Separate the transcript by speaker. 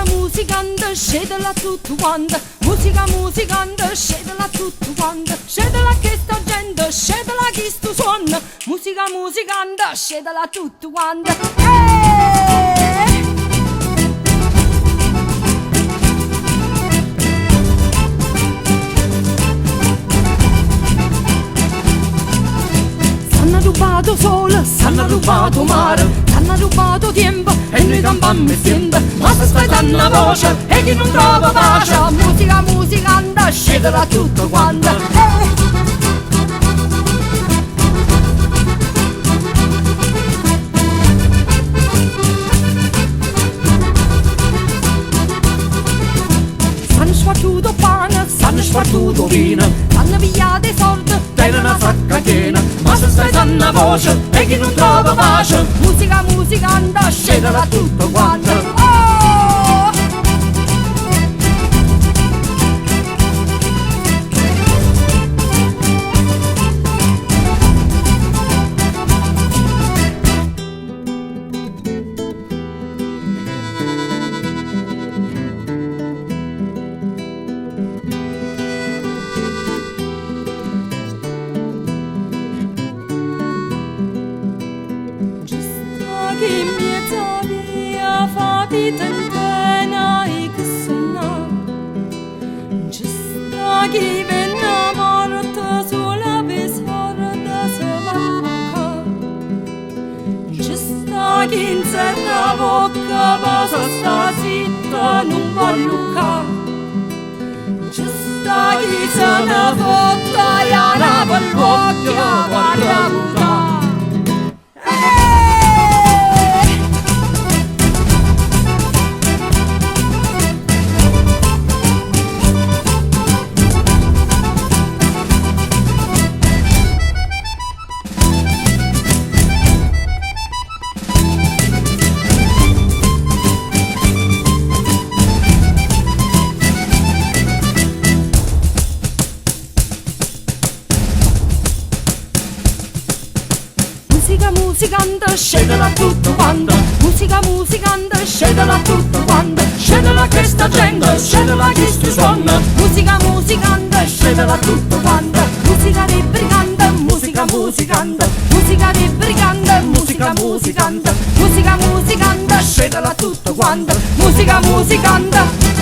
Speaker 1: musicante, scendela tutto quanto. Musica musicante, scendela tutto quanto. Scendela che sta gente, scendela chi sto suona. Musica musicante, scendela tutto quanto. S'hanno rubato sole, s'hanno rubato mare, s'hanno rubato tempo e noi campiamo insieme. Ma se aspettano una voce e chi non trova pace, musica musicante, scendela tutto quanto. S'hanno sbattuto pane, s'hanno sbattuto vino, s'hanno pigliato i soldi, tene una sacca piena. Ma se stai una voce e chi non trova pace, musica musicante, scendela tutto quanto. Che miezza via fa vita intera e che sonna, ci sta chi venne morta sola per sorda sovacca, ci sta chi in serra bocca passa sta zitta non può lucca, ci sta chi se ne fotta e ara per bocca guarda lucca. Musica musicante, scendela tutto quanto. Musica musicante, scendela tutto quanto. Scendela che sta gente, scendela chi sti suona. Musica musicante, scendela tutto quanto. Musica di brigante, musica musicante. Musica di brigante, musica musicante. Musica musicante, scendela tutto quanto. Musica musicante.